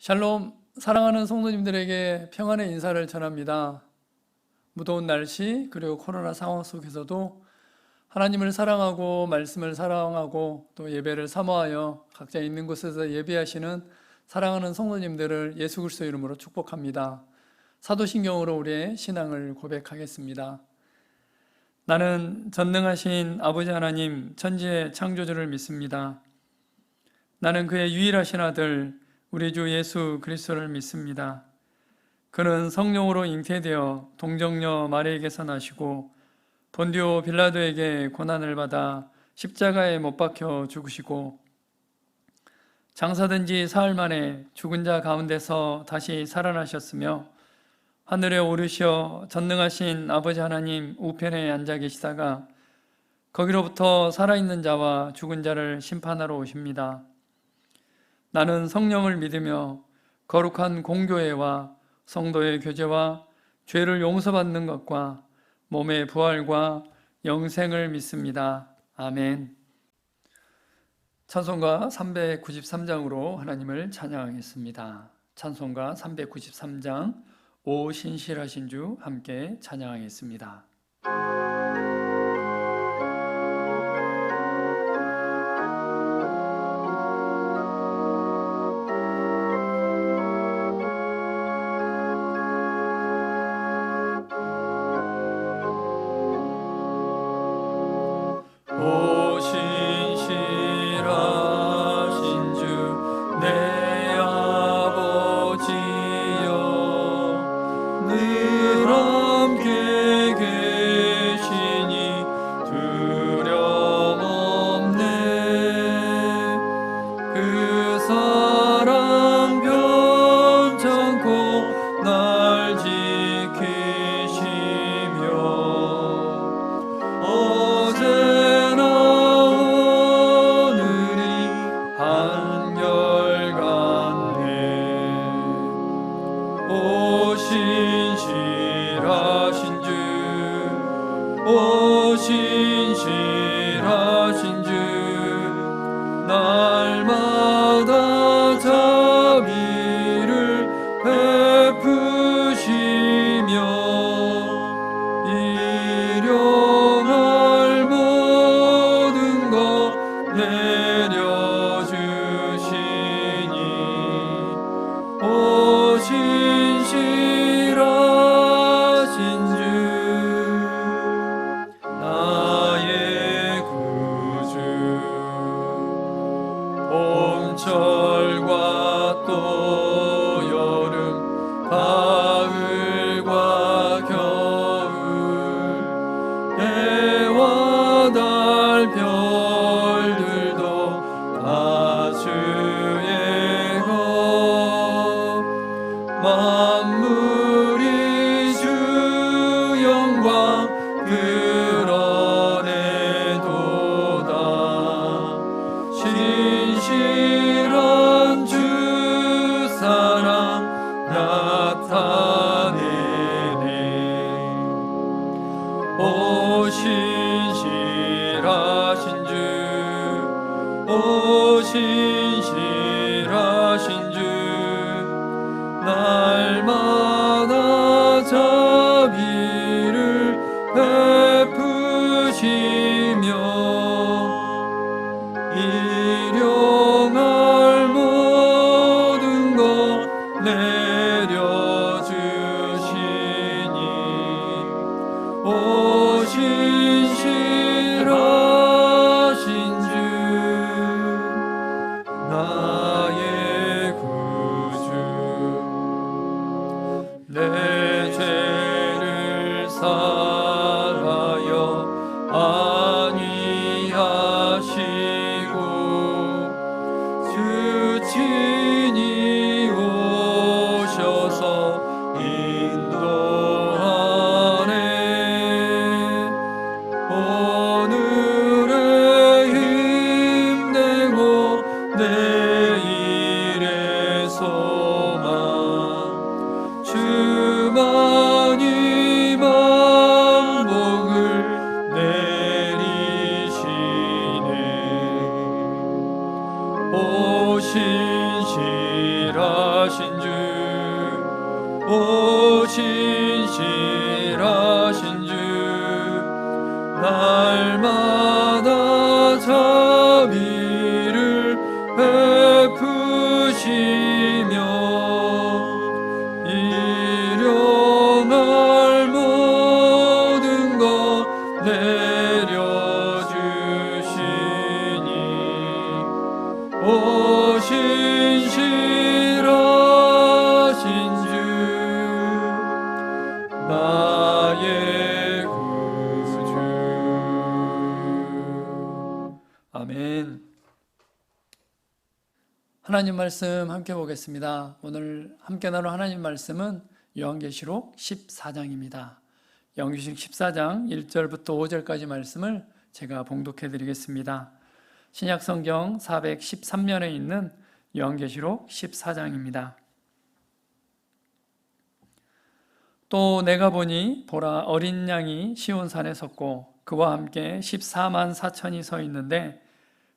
샬롬, 사랑하는 성도님들에게 평안의 인사를 전합니다. 무더운 날씨 그리고 코로나 상황 속에서도 하나님을 사랑하고 말씀을 사랑하고 또 예배를 사모하여 각자 있는 곳에서 예배하시는 사랑하는 성도님들을 예수 그리스도 이름으로 축복합니다. 사도신경으로 우리의 신앙을 고백하겠습니다. 나는 전능하신 아버지 하나님 천지의 창조주를 믿습니다. 나는 그의 유일하신 아들 우리 주 예수 그리스도를 믿습니다. 그는 성령으로 잉태되어 동정녀 마리에게서 나시고 본디오 빌라도에게 고난을 받아 십자가에 못 박혀 죽으시고 장사된 지 사흘 만에 죽은 자 가운데서 다시 살아나셨으며 하늘에 오르시어 전능하신 아버지 하나님 우편에 앉아 계시다가 거기로부터 살아있는 자와 죽은 자를 심판하러 오십니다. 나는 성령을 믿으며 거룩한 공교회와 성도의 교제와 죄를 용서받는 것과 몸의 부활과 영생을 믿습니다. 아멘. 찬송가 393장으로 하나님을 찬양하겠습니다. 찬송가 393장 오 신실하신 주 함께 찬양하겠습니다. 오 신실하신 주 내 아버지여 늘 함께 계시니 두려움 없네. 그 사랑 변찮고 날 지키시며 어제나 오늘이 한결같네. 오 신실하신 주, 오 신실하신 주 날마다 자비를 베푸시며 일용할 모든 것 내려주시니 오 신실하신 주 나의 구주 봄철과 또 여름 가을과 겨울 해와 달 별들도 다 주의 것 만물이 주 영광 드러내도다. 신실한 주 사랑 나타내네. 오 신실하신 주, 오 신실하신 주 날마다 자비를 베푸시며 일용할 모든 것 내려주시니 오 신실하신 주 나의 구주 내 죄를 사하여 안위하시고 주 친히 오셔서 인도하네. 오늘의 힘내고 내일의 소망 주만이 만복을 내리시네. 오 신실하신 신실하신 주 오 신실하신 주 날마다 자비를 베푸시며 일용할 모든 것 내려주시니 오 신실하신 주 나의 구주. 아멘. 하나님 말씀 함께 보겠습니다. 오늘 함께 나눌 하나님 말씀은 요한계시록 14장입니다. 요한계시록 14장 1절부터 5절까지 말씀을 제가 봉독해 드리겠습니다. 신약성경 413면에 있는 요한계시록 14장입니다. 또 내가 보니 보라 어린 양이 시온산에 섰고 그와 함께 14만 4천이 서 있는데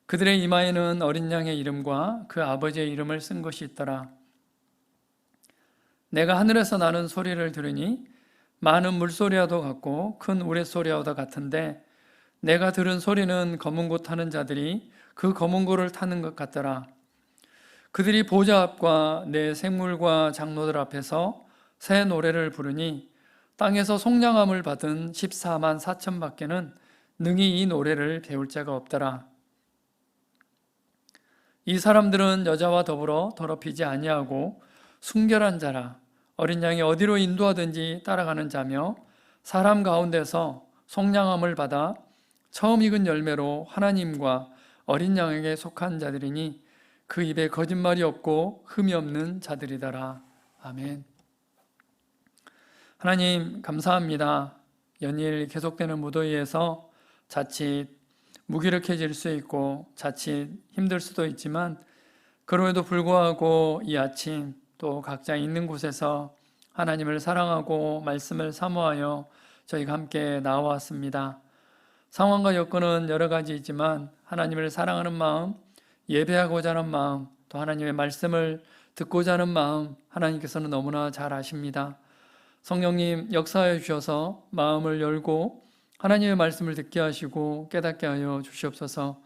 그들의 이마에는 어린 양의 이름과 그 아버지의 이름을 쓴 것이 있더라. 내가 하늘에서 나는 소리를 들으니 많은 물소리와도 같고 큰 우레소리와도 같은데 내가 들은 소리는 검은 고 타는 자들이 그 검은 고를 타는 것 같더라. 그들이 보좌 앞과 내 생물과 장로들 앞에서 새 노래를 부르니 땅에서 속량함을 받은 14만 4천 밖에는 능히 이 노래를 배울 자가 없더라. 이 사람들은 여자와 더불어 더럽히지 아니하고 순결한 자라. 어린 양이 어디로 인도하든지 따라가는 자며 사람 가운데서 속량함을 받아 처음 익은 열매로 하나님과 어린 양에게 속한 자들이니 그 입에 거짓말이 없고 흠이 없는 자들이더라. 아멘. 하나님 감사합니다. 연일 계속되는 무더위에서 자칫 무기력해질 수 있고 자칫 힘들 수도 있지만 그럼에도 불구하고 이 아침 또 각자 있는 곳에서 하나님을 사랑하고 말씀을 사모하여 저희가 함께 나와왔습니다. 상황과 여건은 여러 가지이지만 하나님을 사랑하는 마음, 예배하고자 하는 마음, 또 하나님의 말씀을 듣고자 하는 마음 하나님께서는 너무나 잘 아십니다. 성령님 역사해 주셔서 마음을 열고 하나님의 말씀을 듣게 하시고 깨닫게 하여 주시옵소서.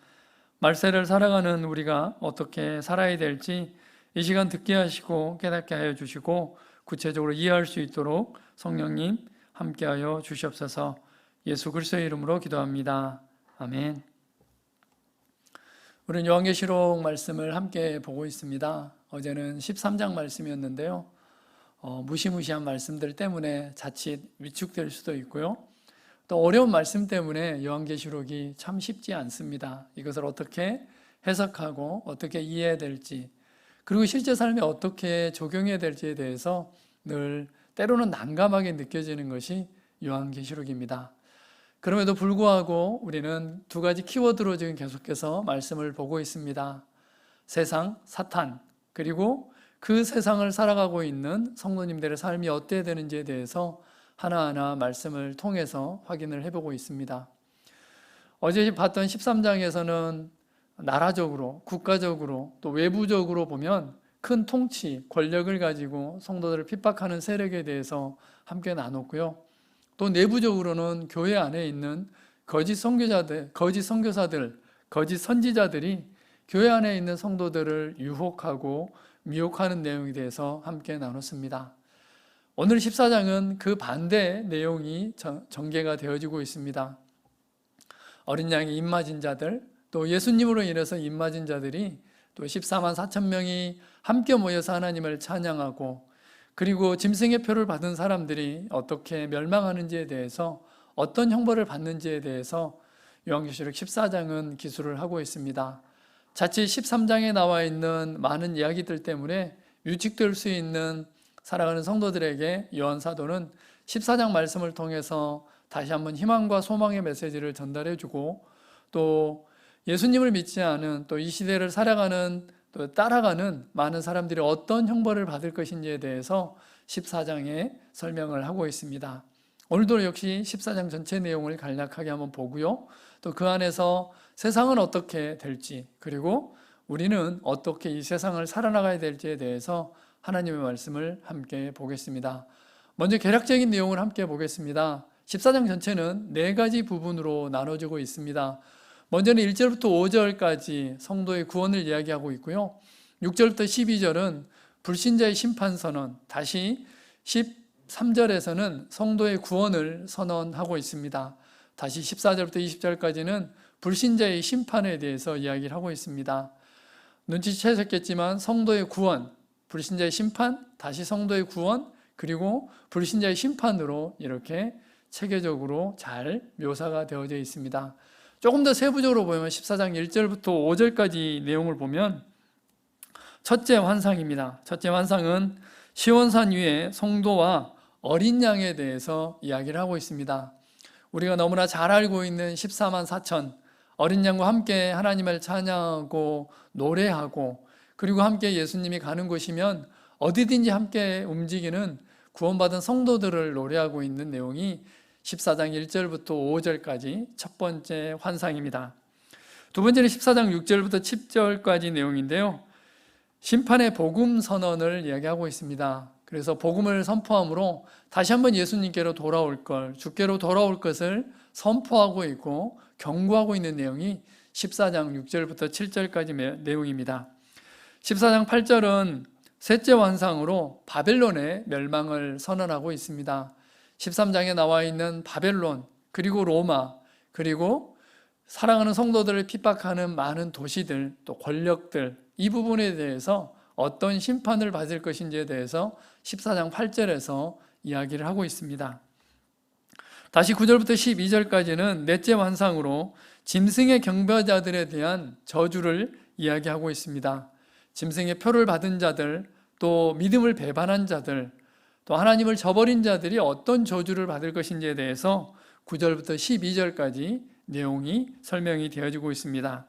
말세를 살아가는 우리가 어떻게 살아야 될지 이 시간 듣게 하시고 깨닫게 하여 주시고 구체적으로 이해할 수 있도록 성령님 함께하여 주시옵소서. 예수 그리스도의 이름으로 기도합니다. 아멘. 우리는 요한계시록 말씀을 함께 보고 있습니다. 어제는 13장 말씀이었는데요. 무시무시한 말씀들 때문에 자칫 위축될 수도 있고요. 또 어려운 말씀 때문에 요한계시록이 참 쉽지 않습니다. 이것을 어떻게 해석하고 어떻게 이해해야 될지, 그리고 실제 삶에 어떻게 적용해야 될지에 대해서 늘 때로는 난감하게 느껴지는 것이 요한계시록입니다. 그럼에도 불구하고 우리는 두 가지 키워드로 지금 계속해서 말씀을 보고 있습니다. 세상, 사탄, 그리고 그 세상을 살아가고 있는 성도님들의 삶이 어때야 되는지에 대해서 하나하나 말씀을 통해서 확인을 해보고 있습니다. 어제 봤던 13장에서는 나라적으로, 국가적으로, 또 외부적으로 보면 큰 통치, 권력을 가지고 성도들을 핍박하는 세력에 대해서 함께 나눴고요. 또 내부적으로는 교회 안에 있는 거짓 선교사들, 거짓 선지자들이 교회 안에 있는 성도들을 유혹하고 미혹하는 내용에 대해서 함께 나눴습니다. 오늘 14장은 그 반대 내용이 전개가 되어지고 있습니다. 어린 양이 입맞은 자들, 또 예수님으로 인해서 입맞은 자들이 또 14만 4천 명이 함께 모여서 하나님을 찬양하고, 그리고 짐승의 표를 받은 사람들이 어떻게 멸망하는지에 대해서, 어떤 형벌을 받는지에 대해서 요한계시록 14장은 기술을 하고 있습니다. 자칫 13장에 나와 있는 많은 이야기들 때문에 위축될 수 있는 살아가는 성도들에게 요한 사도는 14장 말씀을 통해서 다시 한번 희망과 소망의 메시지를 전달해주고, 또 예수님을 믿지 않은, 또 이 시대를 살아가는, 또 따라가는 많은 사람들이 어떤 형벌을 받을 것인지에 대해서 14장에 설명을 하고 있습니다. 오늘도 역시 14장 전체 내용을 간략하게 한번 보고요. 또 그 안에서 세상은 어떻게 될지, 그리고 우리는 어떻게 이 세상을 살아나가야 될지에 대해서 하나님의 말씀을 함께 보겠습니다. 먼저 개략적인 내용을 함께 보겠습니다. 14장 전체는 4가지 부분으로 나눠지고 있습니다. 먼저는 1절부터 5절까지 성도의 구원을 이야기하고 있고요. 6절부터 12절은 불신자의 심판 선언, 다시 13절에서는 성도의 구원을 선언하고 있습니다. 다시 14절부터 20절까지는 불신자의 심판에 대해서 이야기를 하고 있습니다. 눈치채셨겠지만 성도의 구원, 불신자의 심판, 다시 성도의 구원, 그리고 불신자의 심판으로 이렇게 체계적으로 잘 묘사가 되어져 있습니다. 조금 더 세부적으로 보면 14장 1절부터 5절까지 내용을 보면 첫째 환상입니다. 첫째 환상은 시온산 위에 성도와 어린 양에 대해서 이야기를 하고 있습니다. 우리가 너무나 잘 알고 있는 14만 4천 어린 양과 함께 하나님을 찬양하고 노래하고 그리고 함께 예수님이 가는 곳이면 어디든지 함께 움직이는 구원받은 성도들을 노래하고 있는 내용이 14장 1절부터 5절까지 첫 번째 환상입니다. 두 번째는 14장 6절부터 10절까지 내용인데요. 심판의 복음 선언을 이야기하고 있습니다. 그래서 복음을 선포함으로 다시 한번 예수님께로 돌아올 걸, 주께로 돌아올 것을 선포하고 있고 경고하고 있는 내용이 14장 6절부터 7절까지 내용입니다. 14장 8절은 셋째 환상으로 바벨론의 멸망을 선언하고 있습니다. 13장에 나와 있는 바벨론, 그리고 로마, 그리고 사랑하는 성도들을 핍박하는 많은 도시들, 또 권력들, 이 부분에 대해서 어떤 심판을 받을 것인지에 대해서 14장 8절에서 이야기를 하고 있습니다. 다시 9절부터 12절까지는 넷째 환상으로 짐승의 경배자들에 대한 저주를 이야기하고 있습니다. 짐승의 표를 받은 자들, 또 믿음을 배반한 자들, 또 하나님을 저버린 자들이 어떤 저주를 받을 것인지에 대해서 9절부터 12절까지 내용이 설명이 되어지고 있습니다.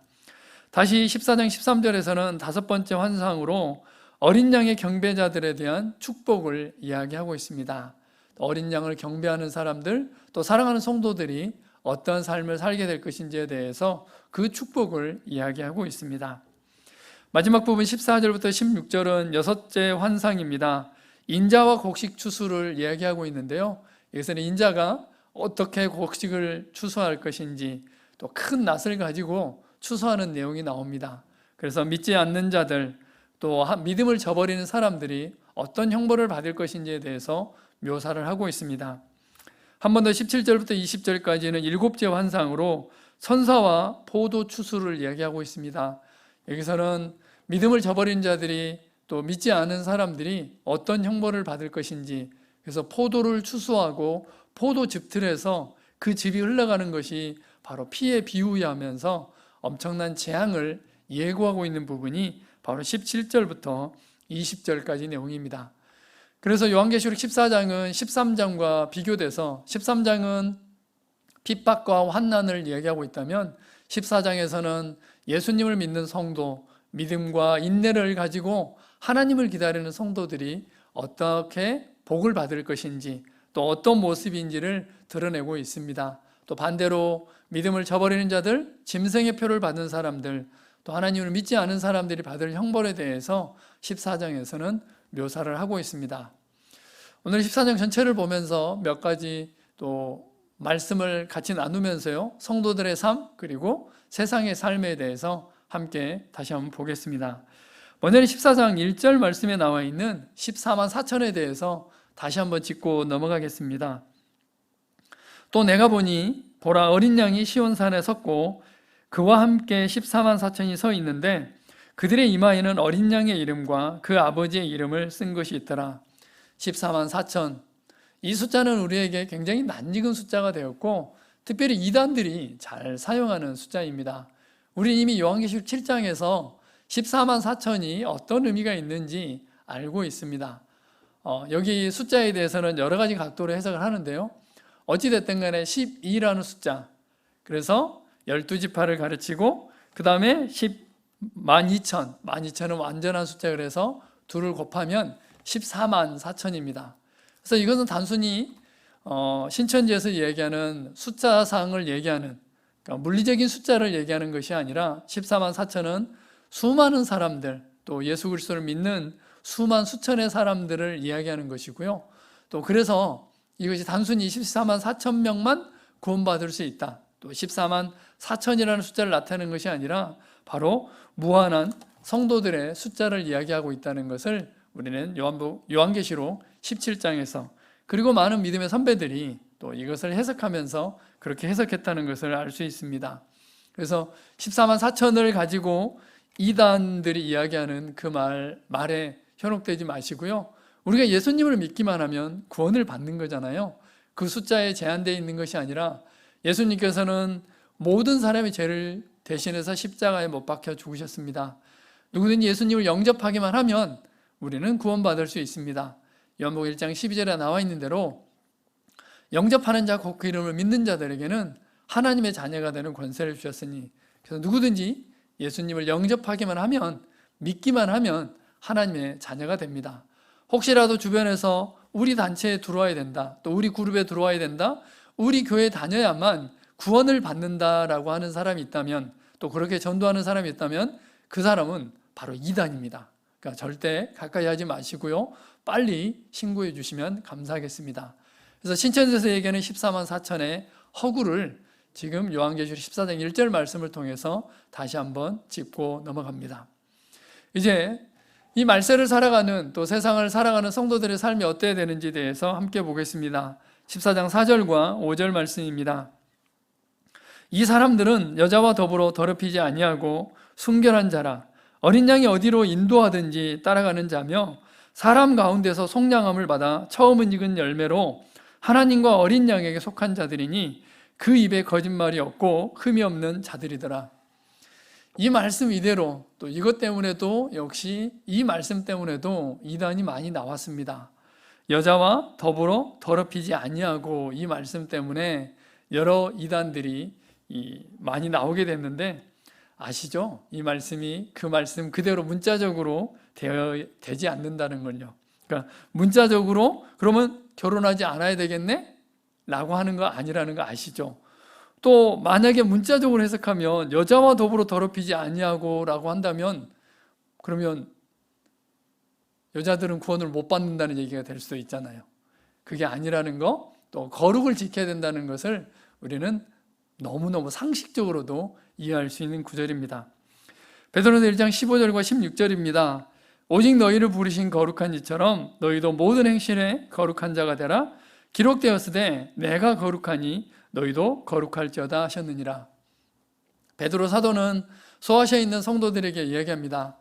다시 14장 13절에서는 다섯 번째 환상으로 어린 양의 경배자들에 대한 축복을 이야기하고 있습니다. 어린 양을 경배하는 사람들, 또 사랑하는 성도들이 어떤 삶을 살게 될 것인지에 대해서 그 축복을 이야기하고 있습니다. 마지막 부분 14절부터 16절은 여섯째 환상입니다. 인자와 곡식 추수를 이야기하고 있는데요. 여기서는 인자가 어떻게 곡식을 추수할 것인지, 또 큰 낫을 가지고 추수하는 내용이 나옵니다. 그래서 믿지 않는 자들, 또 믿음을 저버리는 사람들이 어떤 형벌을 받을 것인지에 대해서 묘사를 하고 있습니다. 한 번 더 17절부터 20절까지는 일곱째 환상으로 천사와 포도 추수를 이야기하고 있습니다. 여기서는 믿음을 저버린 자들이, 또 믿지 않은 사람들이 어떤 형벌을 받을 것인지, 그래서 포도를 추수하고 포도 즙틀에서 그 즙이 흘러가는 것이 바로 피에 비유하면서 엄청난 재앙을 예고하고 있는 부분이 바로 17절부터 20절까지 내용입니다. 그래서 요한계시록 14장은 13장과 비교돼서 13장은 핍박과 환난을 이야기하고 있다면 14장에서는 예수님을 믿는 성도, 믿음과 인내를 가지고 하나님을 기다리는 성도들이 어떻게 복을 받을 것인지, 또 어떤 모습인지를 드러내고 있습니다. 또 반대로 믿음을 저버리는 자들, 짐승의 표를 받는 사람들, 또 하나님을 믿지 않은 사람들이 받을 형벌에 대해서 14장에서는 묘사를 하고 있습니다. 오늘 14장 전체를 보면서 몇 가지 또 말씀을 같이 나누면서요, 성도들의 삶, 그리고 세상의 삶에 대해서 함께 다시 한번 보겠습니다. 먼저는 14장 1절 말씀에 나와 있는 14만 4천에 대해서 다시 한번 짚고 넘어가겠습니다. 또 내가 보니 보라, 어린 양이 시온산에 섰고 그와 함께 14만 4천이 서 있는데 그들의 이마에는 어린 양의 이름과 그 아버지의 이름을 쓴 것이 있더라. 14만 4천, 이 숫자는 우리에게 굉장히 낯익은 숫자가 되었고 특별히 이단들이 잘 사용하는 숫자입니다. 우리 이미 요한계시록 7장에서 14만 4천이 어떤 의미가 있는지 알고 있습니다. 여기 숫자에 대해서는 여러 가지 각도로 해석을 하는데요. 어찌됐든 간에 12라는 숫자, 그래서 12지파를 가르치고 그 다음에 12,000, 12,000은 완전한 숫자, 그래서 둘을 곱하면 14만 4천입니다. 그래서 이것은 단순히 신천지에서 얘기하는 숫자상을 얘기하는, 그러니까 물리적인 숫자를 얘기하는 것이 아니라 14만 4천은 수많은 사람들, 또 예수 그리스도를 믿는 수만 수천의 사람들을 이야기하는 것이고요. 또 그래서 이것이 단순히 14만 4천 명만 구원받을 수 있다. 또 14만 4천이라는 숫자를 나타내는 것이 아니라 바로 무한한 성도들의 숫자를 이야기하고 있다는 것을 우리는 요한계시록 17장에서 그리고 많은 믿음의 선배들이 또 이것을 해석하면서 그렇게 해석했다는 것을 알 수 있습니다. 그래서 14만 4천을 가지고 이단들이 이야기하는 그 말에 현혹되지 마시고요. 우리가 예수님을 믿기만 하면 구원을 받는 거잖아요. 그 숫자에 제한되어 있는 것이 아니라 예수님께서는 모든 사람의 죄를 대신해서 십자가에 못 박혀 죽으셨습니다. 누구든지 예수님을 영접하기만 하면 우리는 구원받을 수 있습니다. 요한복음 1장 12절에 나와 있는 대로 영접하는 자 곧 그 이름을 믿는 자들에게는 하나님의 자녀가 되는 권세를 주셨으니, 그래서 누구든지 예수님을 영접하기만 하면, 믿기만 하면 하나님의 자녀가 됩니다. 혹시라도 주변에서 우리 단체에 들어와야 된다, 또 우리 그룹에 들어와야 된다, 우리 교회에 다녀야만 구원을 받는다라고 하는 사람이 있다면, 또 그렇게 전도하는 사람이 있다면 그 사람은 바로 이단입니다. 그러니까 절대 가까이 하지 마시고요, 빨리 신고해 주시면 감사하겠습니다. 그래서 신천지에서에게는 14만 4천의 허구를 지금 요한계시록 14장 1절 말씀을 통해서 다시 한번 짚고 넘어갑니다. 이제 이 말세를 살아가는, 또 세상을 살아가는 성도들의 삶이 어때야 되는지에 대해서 함께 보겠습니다. 14장 4절과 5절 말씀입니다. 이 사람들은 여자와 더불어 더럽히지 아니하고 순결한 자라, 어린 양이 어디로 인도하든지 따라가는 자며, 사람 가운데서 속량함을 받아 처음은 익은 열매로 하나님과 어린 양에게 속한 자들이니 그 입에 거짓말이 없고 흠이 없는 자들이더라. 이 말씀 이대로, 또 이것 때문에도, 역시 이 말씀 때문에도 이단이 많이 나왔습니다. 여자와 더불어 더럽히지 아니하고, 이 말씀 때문에 여러 이단들이 많이 나오게 됐는데, 아시죠? 이 말씀이 그 말씀 그대로 문자적으로 되지 않는다는 걸요. 그러니까 문자적으로 그러면 결혼하지 않아야 되겠네? 라고 하는 거 아니라는 거 아시죠? 또 만약에 문자적으로 해석하면 여자와 더불어 더럽히지 아니하고 라고 한다면, 그러면 여자들은 구원을 못 받는다는 얘기가 될 수도 있잖아요. 그게 아니라는 거, 또 거룩을 지켜야 된다는 것을 우리는 너무너무 상식적으로도 이해할 수 있는 구절입니다. 베드로서 1장 15절과 16절입니다. 오직 너희를 부르신 거룩한 이처럼 너희도 모든 행실에 거룩한 자가 되라. 기록되었으되 내가 거룩하니 너희도 거룩할지어다 하셨느니라. 베드로 사도는 소아시아에 있는 성도들에게 이야기합니다.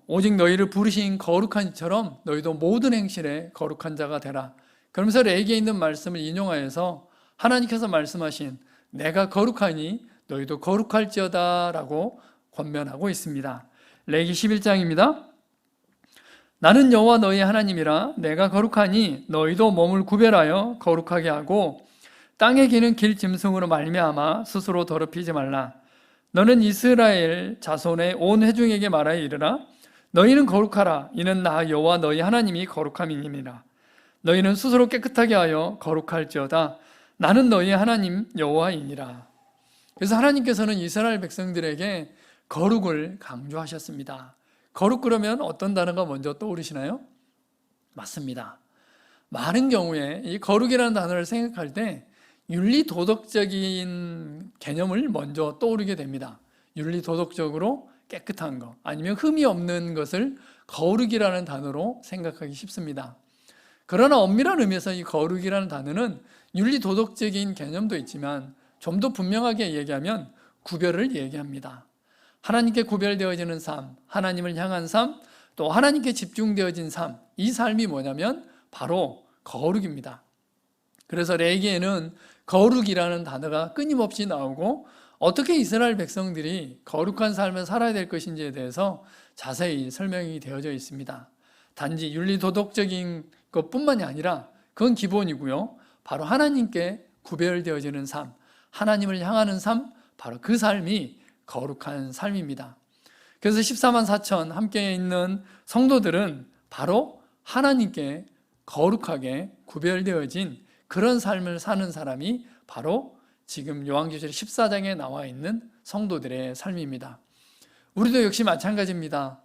오직 너희를 부르신 거룩한 이처럼 너희도 모든 행실에 거룩한 자가 되라. 그러면서 레위기에 있는 말씀을 인용하여서 하나님께서 말씀하신 내가 거룩하니 너희도 거룩할지어다 라고 권면하고 있습니다. 레위기 11장입니다. 나는 여호와 너희 하나님이라. 내가 거룩하니 너희도 몸을 구별하여 거룩하게 하고 땅에 기는 길 짐승으로 말미암아 스스로 더럽히지 말라. 너는 이스라엘 자손의 온 회중에게 말하여 이르라. 너희는 거룩하라. 이는 나 여호와 너희 하나님이 거룩함이니라. 너희는 스스로 깨끗하게 하여 거룩할지어다. 나는 너희 하나님 여호와이니라. 그래서 하나님께서는 이스라엘 백성들에게 거룩을 강조하셨습니다. 거룩 그러면 어떤 단어가 먼저 떠오르시나요? 맞습니다. 많은 경우에 이 거룩이라는 단어를 생각할 때 윤리도덕적인 개념을 먼저 떠오르게 됩니다. 윤리도덕적으로 깨끗한 것, 아니면 흠이 없는 것을 거룩이라는 단어로 생각하기 쉽습니다. 그러나 엄밀한 의미에서 이 거룩이라는 단어는 윤리도덕적인 개념도 있지만 좀 더 분명하게 얘기하면 구별을 얘기합니다. 하나님께 구별되어지는 삶, 하나님을 향한 삶, 또 하나님께 집중되어진 삶, 이 삶이 뭐냐면 바로 거룩입니다. 그래서 레위기에는 거룩이라는 단어가 끊임없이 나오고, 어떻게 이스라엘 백성들이 거룩한 삶을 살아야 될 것인지에 대해서 자세히 설명이 되어져 있습니다. 단지 윤리도덕적인 것뿐만이 아니라 그건 기본이고요, 바로 하나님께 구별되어지는 삶, 하나님을 향하는 삶, 바로 그 삶이 거룩한 삶입니다. 그래서 14만 4천 함께 있는 성도들은 바로 하나님께 거룩하게 구별되어진 그런 삶을 사는 사람이 바로 지금 요한계시록 14장에 나와 있는 성도들의 삶입니다. 우리도 역시 마찬가지입니다.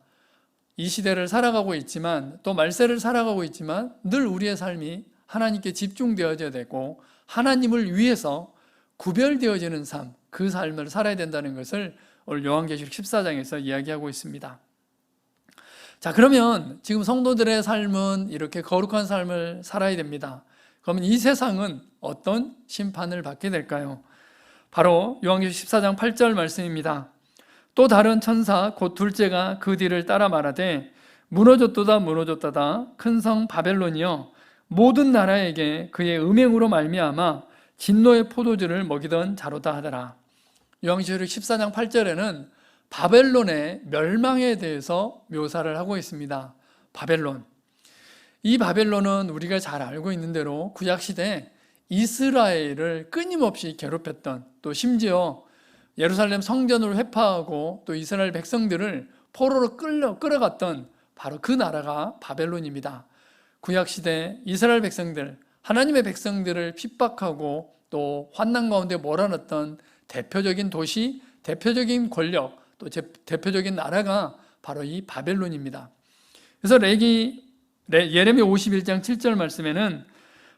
이 시대를 살아가고 있지만 또 말세를 살아가고 있지만 늘 우리의 삶이 하나님께 집중되어져야 되고 하나님을 위해서 구별되어지는 삶, 그 삶을 살아야 된다는 것을 오늘 요한계시록 14장에서 이야기하고 있습니다. 자, 그러면 지금 성도들의 삶은 이렇게 거룩한 삶을 살아야 됩니다. 그러면 이 세상은 어떤 심판을 받게 될까요? 바로 요한계시록 14장 8절 말씀입니다. 또 다른 천사 곧 둘째가 그 뒤를 따라 말하되 무너졌도다 무너졌도다 큰 성 바벨론이여 모든 나라에게 그의 음행으로 말미암아 진노의 포도주를 먹이던 자로다 하더라. 요한계시록 14장 8절에는 바벨론의 멸망에 대해서 묘사를 하고 있습니다. 바벨론. 이 바벨론은 우리가 잘 알고 있는 대로 구약시대 이스라엘을 끊임없이 괴롭혔던, 또 심지어 예루살렘 성전을 회파하고 또 이스라엘 백성들을 포로로 끌어갔던 바로 그 나라가 바벨론입니다. 구약시대 이스라엘 백성들, 하나님의 백성들을 핍박하고 또 환난 가운데 몰아넣었던 대표적인 도시, 대표적인 권력, 또 대표적인 나라가 바로 이 바벨론입니다. 그래서 예레미야 51장 7절 말씀에는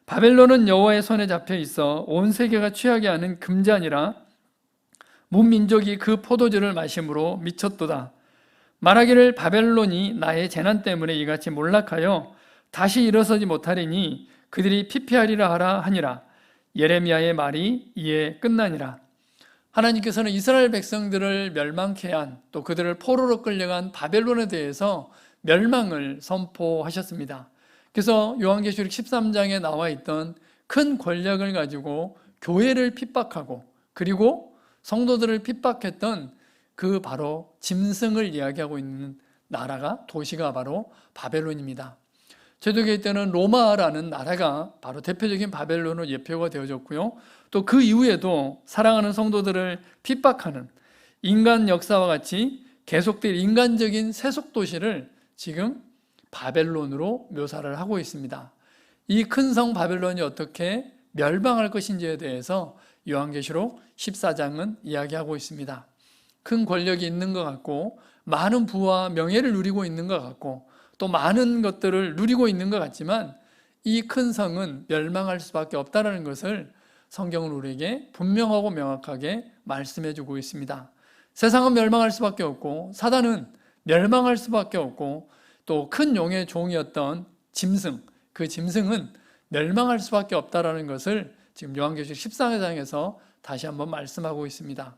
바벨론은 여호와의 손에 잡혀 있어 온 세계가 취하게 하는 금잔이라 문민족이 그 포도주를 마심으로 미쳤도다. 말하기를 바벨론이 나의 재난 때문에 이같이 몰락하여 다시 일어서지 못하리니 그들이 피폐하리라 하라 하니라. 예레미야의 말이 이에 끝나니라. 하나님께서는 이스라엘 백성들을 멸망케 한, 또 그들을 포로로 끌려간 바벨론에 대해서 멸망을 선포하셨습니다. 그래서 요한계시록 13장에 나와 있던 큰 권력을 가지고 교회를 핍박하고 그리고 성도들을 핍박했던 그 바로 짐승을 이야기하고 있는 나라가, 도시가 바로 바벨론입니다. 제도교회 때는 로마라는 나라가 바로 대표적인 바벨론으로 예표가 되어졌고요. 또 그 이후에도 사랑하는 성도들을 핍박하는 인간 역사와 같이 계속될 인간적인 세속도시를 지금 바벨론으로 묘사를 하고 있습니다. 이 큰 성 바벨론이 어떻게 멸망할 것인지에 대해서 요한계시록 14장은 이야기하고 있습니다. 큰 권력이 있는 것 같고 많은 부와 명예를 누리고 있는 것 같고 또 많은 것들을 누리고 있는 것 같지만 이 큰 성은 멸망할 수밖에 없다는 것을 성경은 우리에게 분명하고 명확하게 말씀해 주고 있습니다. 세상은 멸망할 수밖에 없고 사단은 멸망할 수밖에 없고 또 큰 용의 종이었던 짐승, 그 짐승은 멸망할 수밖에 없다는 것을 지금 요한계시록 14장에서 다시 한번 말씀하고 있습니다.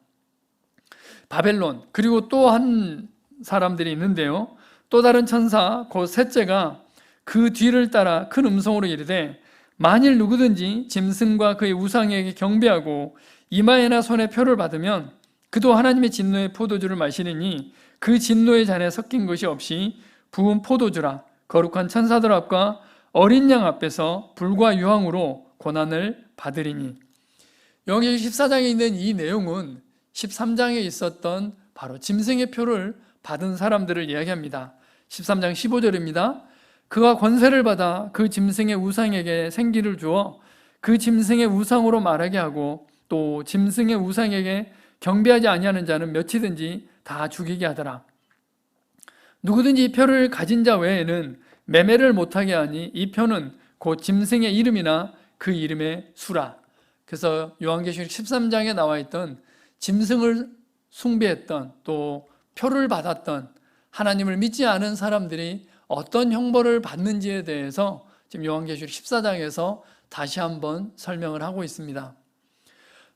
바벨론, 그리고 또 한 사람들이 있는데요. 또 다른 천사 곧 셋째가 그 뒤를 따라 큰 음성으로 이르되 만일 누구든지 짐승과 그의 우상에게 경배하고 이마에나 손에 표를 받으면 그도 하나님의 진노의 포도주를 마시리니 그 진노의 잔에 섞인 것이 없이 부은 포도주라. 거룩한 천사들 앞과 어린 양 앞에서 불과 유황으로 고난을 받으리니. 요한계시록 14장에 있는 이 내용은 13장에 있었던 바로 짐승의 표를 받은 사람들을 이야기합니다. 13장 15절입니다. 그가 권세를 받아 그 짐승의 우상에게 생기를 주어 그 짐승의 우상으로 말하게 하고 또 짐승의 우상에게 경배하지 아니하는 자는 몇이든지 다 죽이게 하더라. 누구든지 이 표를 가진 자 외에는 매매를 못하게 하니 이 표는 곧 짐승의 이름이나 그 이름의 수라. 그래서 요한계시록 13장에 나와 있던 짐승을 숭배했던 또 표를 받았던 하나님을 믿지 않은 사람들이 어떤 형벌을 받는지에 대해서 지금 요한계시록 14장에서 다시 한번 설명을 하고 있습니다.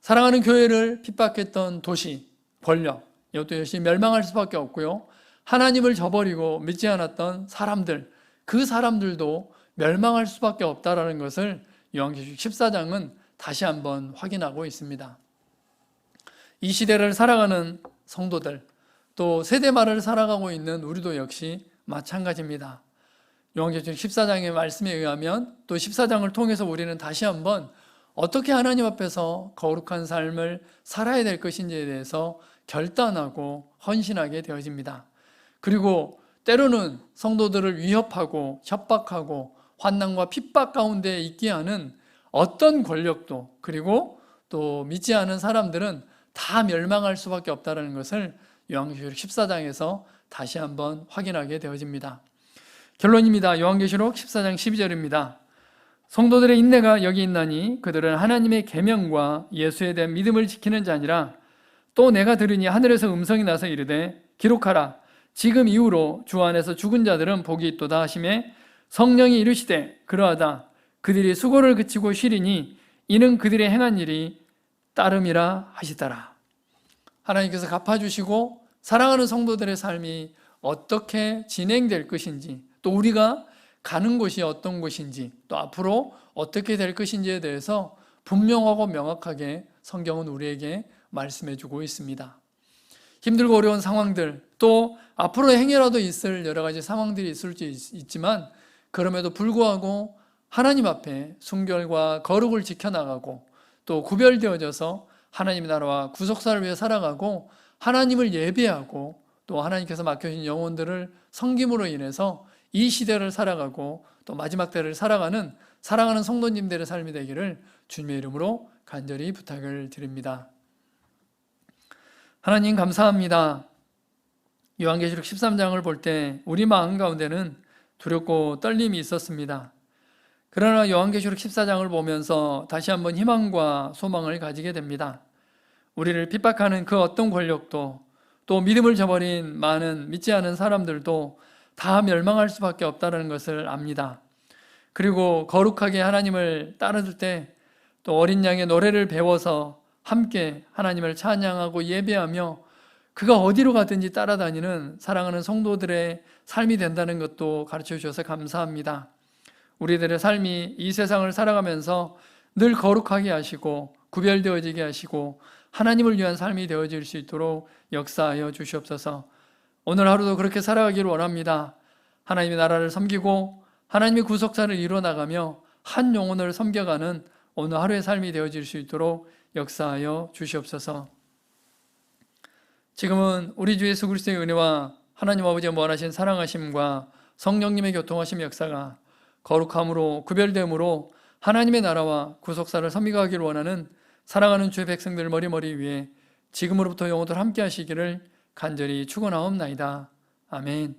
사랑하는 교회를 핍박했던 도시, 권력, 이것도 역시 멸망할 수밖에 없고요. 하나님을 저버리고 믿지 않았던 사람들, 그 사람들도 멸망할 수밖에 없다는 것을 요한계시록 14장은 다시 한번 확인하고 있습니다. 이 시대를 살아가는 성도들, 또 세대 말을 살아가고 있는 우리도 역시 마찬가지입니다. 요한계시록 14장의 말씀에 의하면 또 14장을 통해서 우리는 다시 한번 어떻게 하나님 앞에서 거룩한 삶을 살아야 될 것인지에 대해서 결단하고 헌신하게 되어집니다. 그리고 때로는 성도들을 위협하고 협박하고 환난과 핍박 가운데 있게 하는 어떤 권력도, 그리고 또 믿지 않은 사람들은 다 멸망할 수밖에 없다는 것을 요한계시록 14장에서 다시 한번 확인하게 되어집니다. 결론입니다. 요한계시록 14장 12절입니다. 성도들의 인내가 여기 있나니 그들은 하나님의 계명과 예수에 대한 믿음을 지키는 자니라. 또 내가 들으니 하늘에서 음성이 나서 이르되 기록하라. 지금 이후로 주 안에서 죽은 자들은 복이 있도다 하시매 성령이 이르시되 그러하다. 그들이 수고를 그치고 쉬리니 이는 그들의 행한 일이 따름이라 하시더라. 하나님께서 갚아주시고 사랑하는 성도들의 삶이 어떻게 진행될 것인지, 또 우리가 가는 곳이 어떤 곳인지, 또 앞으로 어떻게 될 것인지에 대해서 분명하고 명확하게 성경은 우리에게 말씀해 주고 있습니다. 힘들고 어려운 상황들, 또 앞으로 행여라도 있을 여러 가지 상황들이 있을지 있지만 그럼에도 불구하고 하나님 앞에 순결과 거룩을 지켜나가고 또 구별되어져서 하나님의 나라와 구속사를 위해 살아가고 하나님을 예배하고 또 하나님께서 맡겨진 영혼들을 섬김으로 인해서 이 시대를 살아가고 또 마지막 때를 살아가는 사랑하는 성도님들의 삶이 되기를 주님의 이름으로 간절히 부탁을 드립니다. 하나님 감사합니다. 요한계시록 13장을 볼 때 우리 마음 가운데는 두렵고 떨림이 있었습니다. 그러나 요한계시록 14장을 보면서 다시 한번 희망과 소망을 가지게 됩니다. 우리를 핍박하는 그 어떤 권력도, 또 믿음을 저버린 많은 믿지 않은 사람들도 다 멸망할 수밖에 없다는 것을 압니다. 그리고 거룩하게 하나님을 따르들 때 또 어린 양의 노래를 배워서 함께 하나님을 찬양하고 예배하며 그가 어디로 가든지 따라다니는 사랑하는 성도들의 삶이 된다는 것도 가르쳐 주셔서 감사합니다. 우리들의 삶이 이 세상을 살아가면서 늘 거룩하게 하시고 구별되어지게 하시고 하나님을 위한 삶이 되어질 수 있도록 역사하여 주시옵소서. 오늘 하루도 그렇게 살아가기를 원합니다. 하나님의 나라를 섬기고 하나님의 구속사를 이루어나가며 한 영혼을 섬겨가는 오늘 하루의 삶이 되어질 수 있도록 역사하여 주시옵소서. 지금은 우리 주 예수 그리스도의 은혜와 하나님 아버지의 무한하신 사랑하심과 성령님의 교통하심 역사가 거룩함으로 구별됨으로 하나님의 나라와 구속사를 섬기가기를 원하는 사랑하는 주의 백성들 머리머리 위에 지금으로부터 영원토록 함께 하시기를 간절히 축원하옵나이다. 아멘.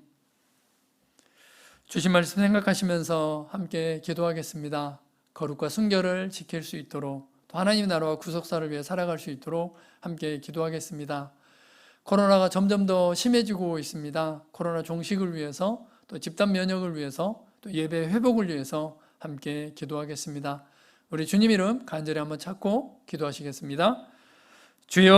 주신 말씀 생각하시면서 함께 기도하겠습니다. 거룩과 순결을 지킬 수 있도록 또 하나님의 나라와 구속사를 위해 살아갈 수 있도록 함께 기도하겠습니다. 코로나가 점점 더 심해지고 있습니다. 코로나 종식을 위해서 또 집단 면역을 위해서 또 예배 회복을 위해서 함께 기도하겠습니다. 우리 주님 이름 간절히 한번 찾고 기도하시겠습니다. 주여